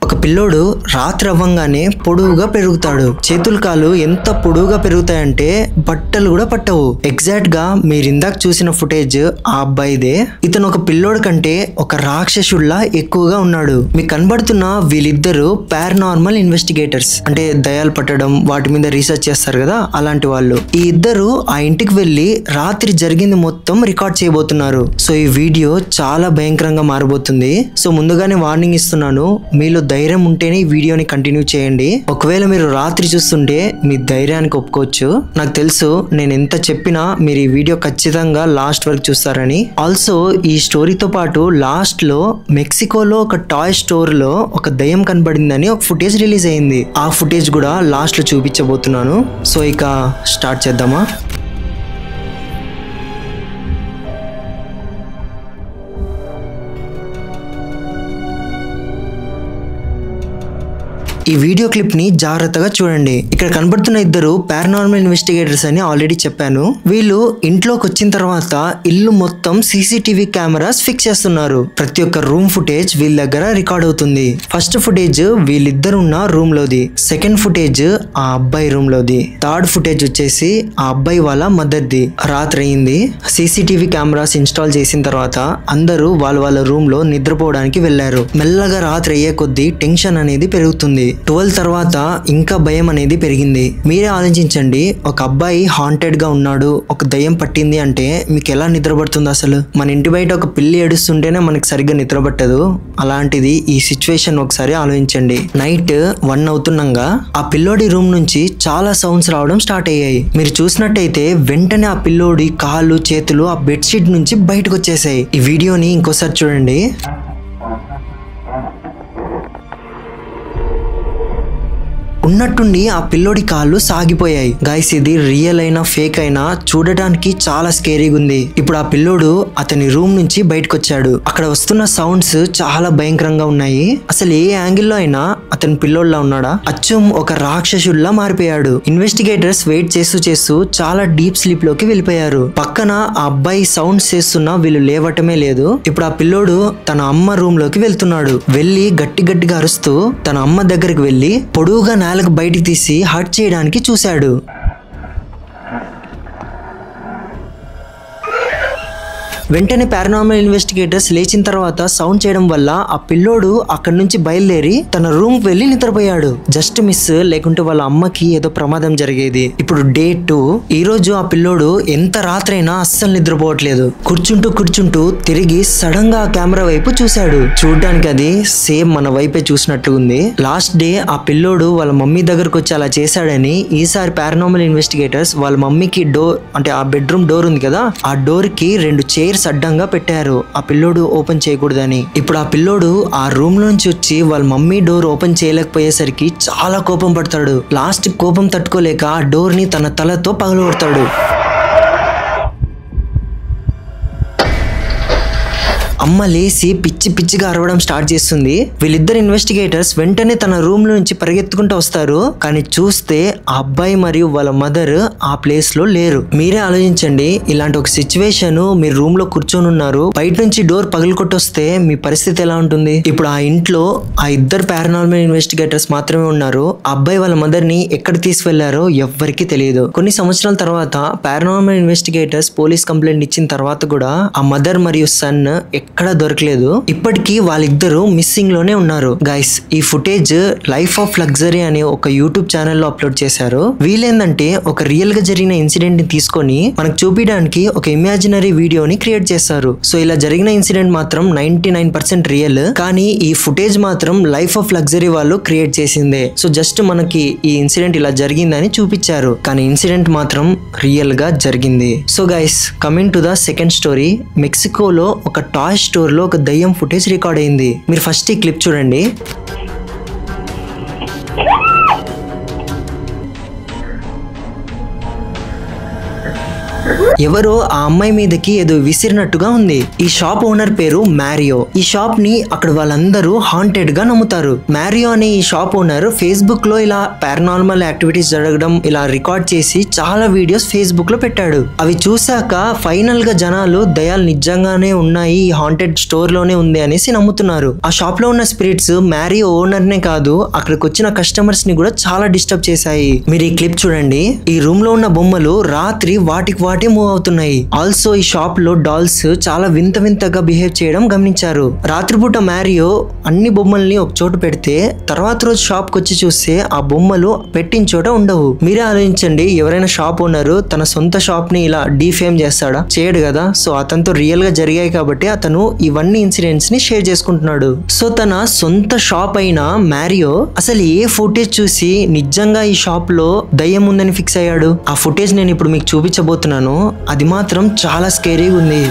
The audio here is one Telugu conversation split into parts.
ఒక పిల్లోడు రాత్రి అవ్వంగానే పొడువుగా పెరుగుతాడు. చేతులు కాలు ఎంత పొడువుగా పెరుగుతాయంటే బట్టలు కూడా పట్టవు. ఎగ్జాక్ట్ గా మీరు ఇందాక చూసిన ఫుటేజ్ ఆ అబ్బాయిదే. ఇతను ఒక పిల్లోడు కంటే ఒక రాక్షసుడిలా ఎక్కువగా ఉన్నాడు. మీకు కనబడుతున్న వీళ్ళిద్దరు పారానార్మల్ ఇన్వెస్టిగేటర్స్, అంటే దయాలు పట్టడం వాటి మీద రీసెర్చ్ చేస్తారు కదా, అలాంటి వాళ్ళు. ఈ ఇద్దరు ఆ ఇంటికి వెళ్లి రాత్రి జరిగింది మొత్తం రికార్డ్ చేయబోతున్నారు. సో ఈ వీడియో చాలా భయంకరంగా మారబోతుంది. సో ముందుగానే వార్నింగ్ ఇస్తున్నాను, మీలో ధైర్యం ఉంటేనే ఈ వీడియోని కంటిన్యూ చేయండి. ఒకవేళ మీరు రాత్రి చూస్తుంటే మీ ధైర్యానికి ఒప్పుకోవచ్చు. నాకు తెలుసు నేను ఎంత చెప్పినా మీరు ఈ వీడియో ఖచ్చితంగా లాస్ట్ వరకు చూస్తారని. ఆల్సో ఈ స్టోరీతో పాటు లాస్ట్ లో మెక్సికోలో ఒక టాయ్ స్టోర్ లో ఒక దయ్యం కనబడిందని ఒక ఫుటేజ్ రిలీజ్ అయింది. ఆ ఫుటేజ్ కూడా లాస్ట్ లో చూపించబోతున్నాను. సో ఇక స్టార్ట్ చేద్దామా? ఈ వీడియో క్లిప్ ని జాగ్రత్తగా చూడండి. ఇక్కడ కనబడుతున్న ఇద్దరు పారానార్మల్ ఇన్వెస్టిగేటర్స్ అని ఆల్రెడీ చెప్పాను. వీళ్ళు ఇంట్లోకి వచ్చిన తర్వాత ఇల్లు మొత్తం సీసీటీవీ కెమెరాస్ ఫిక్స్ చేస్తున్నారు. ప్రతి ఒక్క రూమ్ ఫుటేజ్ వీళ్ళ దగ్గర రికార్డ్ అవుతుంది. ఫస్ట్ ఫుటేజ్ వీళ్ళిద్దరు ఉన్న రూమ్ లోది, సెకండ్ ఫుటేజ్ ఆ అబ్బాయి రూమ్ లోది, థర్డ్ ఫుటేజ్ వచ్చేసి ఆ అబ్బాయి వాళ్ళ మదర్ది. రాత్రి అయింది. సీసీటీవీ కెమెరాస్ ఇన్స్టాల్ చేసిన తర్వాత అందరూ వాళ్ళ రూమ్ లో నిద్రపోవడానికి వెళ్లారు. మెల్లగా రాత్రి అయ్యే కొద్దీ టెన్షన్ అనేది పెరుగుతుంది. 12 తర్వాత ఇంకా భయం అనేది పెరిగింది. మీరే ఆలోచించండి, ఒక అబ్బాయి హాంటెడ్ గా ఉన్నాడు, ఒక దయ్యం పట్టింది అంటే మీకు ఎలా నిద్రపడుతుంది? అసలు మన ఇంటి బయట ఒక పిల్లి ఏడుస్తుంటేనే మనకి సరిగ్గా నిద్రపట్టదు. అలాంటిది ఈ సిచ్యువేషన్ ఒకసారి ఆలోచించండి. నైట్ 1 అవుతుండగా ఆ పిల్లోడి రూమ్ నుంచి చాలా సౌండ్స్ రావడం స్టార్ట్ అయ్యాయి. మీరు చూసినట్టయితే వెంటనే ఆ పిల్లోడి కాళ్ళు చేతులు ఆ బెడ్షీట్ నుంచి బయటకు వచ్చేసాయి. ఈ వీడియోని ఇంకోసారి చూడండి. ఉన్నట్టుండి ఆ పిల్లోడి కాళ్ళు సాగిపోయాయి. గైస్ ఇది రియల్ అయినా ఫేక్ అయినా చూడటానికి చాలా స్కేరీగా ఉంది. ఇప్పుడు ఆ పిల్లోడు అతని రూమ్ నుంచి బయటకు వచ్చాడు. అక్కడ వస్తున్న సౌండ్స్ చాలా భయంకరంగా ఉన్నాయి. అసలు ఏ యాంగిల్లో అయినా అతని పిల్లోడ్లా ఉన్నాడా? అచ్చం ఒక రాక్షసుడిలా మారిపోయాడు. ఇన్వెస్టిగేటర్స్ వెయిట్ చేస్తూ చాలా డీప్ స్లీప్ లోకి వెళ్ళిపోయారు. పక్కన ఆ అబ్బాయి సౌండ్స్ చేస్తున్నా వీళ్ళు లేవటమే లేదు. ఇప్పుడు ఆ పిల్లోడు తన అమ్మ రూమ్ లోకి వెళ్తున్నాడు. వెళ్ళి గట్టిగా అరుస్తూ తన అమ్మ దగ్గరికి వెళ్లి పొడువుగా బయటికి తీసి హర్ట్ చేయడానికి చూశాడు. వెంటనే పారానార్మల్ ఇన్వెస్టిగేటర్స్ లేచిన తర్వాత సౌండ్ చేయడం వల్ల ఆ పిల్లోడు అక్కడి నుంచి బయలుదేరి తన రూమ్ వెళ్లి నిద్రపోయాడు. జస్ట్ మిస్, లేకుంటే వాళ్ళ అమ్మకి ఏదో ప్రమాదం జరిగేది. ఇప్పుడు డే 2. ఈ రోజు ఆ పిల్లోడు ఎంత రాత్రైనా అస్సలు నిద్రపోవట్లేదు. కూర్చుంటూ తిరిగి సడన్ గా ఆ కెమెరా వైపు చూశాడు. చూడడానికి అది సేమ్ మన వైపే చూసినట్టు ఉంది. లాస్ట్ డే ఆ పిల్లోడు వాళ్ళ మమ్మీ దగ్గరకు వచ్చి అలా చేశాడని ఈసారి పారానార్మల్ ఇన్వెస్టిగేటర్స్ వాళ్ళ మమ్మీకి డోర్, అంటే ఆ బెడ్రూమ్ డోర్ ఉంది కదా, ఆ డోర్ కి 2 చైర్స్ అడ్డంగా పెట్టారు ఆ పిల్లోడు ఓపెన్ చేయకూడదని. ఇప్పుడు ఆ పిల్లోడు ఆ రూమ్ నుంచి వచ్చి వాళ్ళ మమ్మీ డోర్ ఓపెన్ చేయలేకపోయేసరికి చాలా కోపం పడతాడు. లాస్ట్ కోపం తట్టుకోలేక ఆ డోర్ ని తన తలతో పగలగొడతాడు. అమ్మ లేసి పిచ్చిగా అరవడం స్టార్ట్ చేస్తుంది. వీళ్ళిద్దరు ఇన్వెస్టిగేటర్స్ వెంటనే తన రూమ్ నుంచి పరిగెత్తుకుంటూ వస్తారు. కానీ చూస్తే ఆ అబ్బాయి మరియు వాళ్ళ మదర్ ఆ ప్లేస్ లో లేరు. మీరే ఆలోచించండి, ఇలాంటి ఒక సిచ్యువేషన్ మీరు రూమ్ లో కూర్చొని ఉన్నారు, బయట నుంచి డోర్ పగలకొట్టొస్తే మీ పరిస్థితి ఎలా ఉంటుంది? ఇప్పుడు ఆ ఇంట్లో ఆ ఇద్దరు పారానార్మల్ ఇన్వెస్టిగేటర్స్ మాత్రమే ఉన్నారు. ఆ అబ్బాయి వాళ్ళ మదర్ ని ఎక్కడ తీసుకెళ్లారో ఎవ్వరికి తెలియదు. కొన్ని సంవత్సరాల తర్వాత పారానార్మల్ ఇన్వెస్టిగేటర్స్ పోలీస్ కంప్లైంట్ ఇచ్చిన తర్వాత కూడా ఆ మదర్ మరియు సన్ ఎక్కడ దొరకలేదు. ఇప్పటికీ వాళ్ళిద్దరూ మిస్సింగ్ లోనే ఉన్నారు. గైస్ ఈ ఫుటేజ్ లైఫ్ ఆఫ్ లగ్జరీ అనే ఒక యూట్యూబ్ ఛానల్ లో అప్లోడ్ చేశారు. వీళ్ళేందంటే ఒక రియల్ గా జరిగిన ఇన్సిడెంట్ ని తీసుకొని మనకు చూపించడానికి ఒక ఇమాజినరీ వీడియోని క్రియేట్ చేస్తారు. సో ఇలా జరిగిన ఇన్సిడెంట్ మాత్రం 99% రియల్, కానీ ఈ ఫుటేజ్ మాత్రం లైఫ్ ఆఫ్ లగ్జరీ వాళ్ళు క్రియేట్ చేసిందే. సో జస్ట్ మనకి ఈ ఇన్సిడెంట్ ఇలా జరిగిందని చూపించారు, కానీ ఇన్సిడెంట్ మాత్రం రియల్ గా జరిగింది. So guys coming to the second story. మెక్సికోలో ఒక టాయ్ స్టోర్ లో ఒక దయ్యం ఫుటేజ్ రికార్డ్ అయింది. మీరు ఫస్ట్ ఈ క్లిప్ చూడండి. ఎవరో ఆ అమ్మాయి మీదకి ఏదో విసిరినట్టుగా ఉంది. ఈ షాప్ ఓనర్ పేరు మ్యారియో. ఈ షాప్ ని అక్కడ వాళ్ళందరూ హాంటెడ్ గా నమ్ముతారు. మ్యారియో అనే ఈ షాప్ ఓనర్ ఫేస్బుక్ లో ఇలా పారానార్మల్ యాక్టివిటీస్ జరగడం ఇలా రికార్డ్ చేసి చాలా వీడియోస్ ఫేస్బుక్ లో పెట్టాడు. అవి చూసాక ఫైనల్ గా జనాలు దయాలు నిజంగానే ఉన్నాయి, ఈ హాంటెడ్ స్టోర్ లోనే ఉంది అనేసి నమ్ముతున్నారు. ఆ షాప్ లో ఉన్న స్పిరిట్స్ మ్యారియో ఓనర్ నే కాదు, అక్కడికి వచ్చిన కస్టమర్స్ ని కూడా చాలా డిస్టర్బ్ చేశాయి. మీరు ఈ క్లిప్ చూడండి. ఈ రూమ్ లో ఉన్న బొమ్మలు రాత్రి వాటికి వాటి మూవ్ అవుతున్నాయి. ఆల్సో ఈ షాప్ లో డాల్స్ చాలా వింత వింతగా బిహేవ్ చేయడం గమనించారు. రాత్రిపూట మ్యారియో అన్ని బొమ్మల్ని ఒక చోటు పెడితే తర్వాత రోజు షాప్ కి వచ్చి చూస్తే ఆ బొమ్మలు పెట్టిన చోట ఉండవు. మీరే ఆలోచించండి, ఎవరైనా షాప్ ఓనర్ తన సొంత షాప్ ని ఇలా డీఫేమ్ చేస్తాడా? చేయడు కదా. సో అతనితో రియల్ గా జరిగాయి కాబట్టి అతను ఇవన్నీ ఇన్సిడెంట్స్ ని షేర్ చేసుకుంటున్నాడు. సో తన సొంత షాప్ అయిన మ్యారియో అసలు ఏ ఫుటేజ్ చూసి నిజంగా ఈ షాప్ లో దయ్యం ఉందని ఫిక్స్ అయ్యాడు? ఆ ఫుటేజ్ నేను ఇప్పుడు మీకు చూపించబోతున్నాను. అది మాత్రం చాలా స్కేరీగా ఉంది.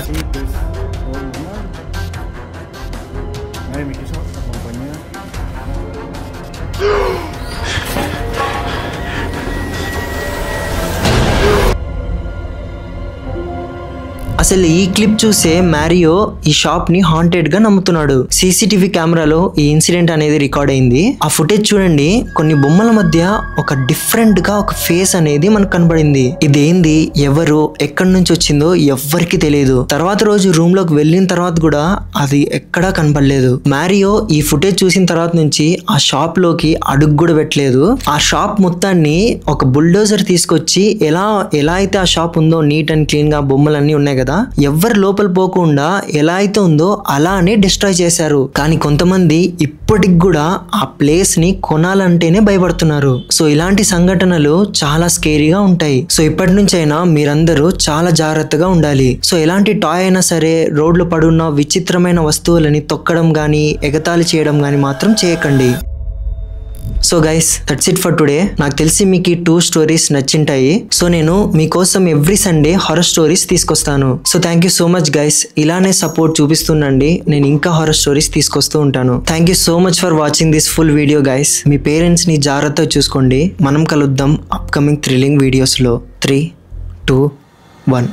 అసలు ఈ క్లిప్ చూసే మ్యారియో ఈ షాప్ ని హాంటెడ్ గా నమ్ముతున్నాడు. సీసీటీవీ కెమెరాలో ఈ ఇన్సిడెంట్ అనేది రికార్డ్ అయింది. ఆ ఫుటేజ్ చూడండి. కొన్ని బొమ్మల మధ్య ఒక డిఫరెంట్ గా ఒక ఫేస్ అనేది మనకు కనబడింది. ఇదేంది, ఎవరు, ఎక్కడి నుంచి వచ్చిందో ఎవ్వరికి తెలియదు. తర్వాత రోజు రూమ్ లోకి వెళ్ళిన తర్వాత కూడా అది ఎక్కడా కనబడలేదు. మ్యారియో ఈ ఫుటేజ్ చూసిన తర్వాత నుంచి ఆ షాప్ లోకి అడుగు కూడా పెట్టలేదు. ఆ షాప్ మొత్తాన్ని ఒక బుల్డోజర్ తీసుకొచ్చి ఎలా అయితే ఆ షాప్ ఉందో నీట్ అండ్ క్లీన్ గా బొమ్మలన్నీ ఉన్నాయి కదా, ఎవరు లోపల పోకుండా ఎలా అయితే ఉందో అలానే డిస్ట్రాయ్ చేశారు. కానీ కొంతమంది ఇప్పటికి కూడా ఆ ప్లేస్ ని కొనాలంటేనే భయపడుతున్నారు. సో ఇలాంటి సంఘటనలు చాలా స్కేరీగా ఉంటాయి. సో ఇప్పటి నుంచి అయినా మీరందరూ చాలా జాగ్రత్తగా ఉండాలి. సో ఎలాంటి టాయ్ అయినా సరే రోడ్లు పడున్న విచిత్రమైన వస్తువులని తొక్కడం గానీ ఎగతాళి చేయడం గానీ మాత్రం చేయకండి. So guys, that's it for today. నాకు తెలిసి మీకు ఈ 2 స్టోరీస్ నచ్చింటాయి. సో నేను మీకోసం ఎవ్రీ సండే హారర్ స్టోరీస్ తీసుకొస్తాను. So thank you so much guys. ఇలానే సపోర్ట్ చూపిస్తుండండి. నేను ఇంకా హారర్ స్టోరీస్ తీసుకొస్తూ ఉంటాను. Thank you so much for watching this full video guys. Me parents ని జాగ్రత్తగా చూసుకోండి. మనం కలుద్దాం అప్కమింగ్ థ్రిల్లింగ్ వీడియోస్ లో. 3, 2, 1.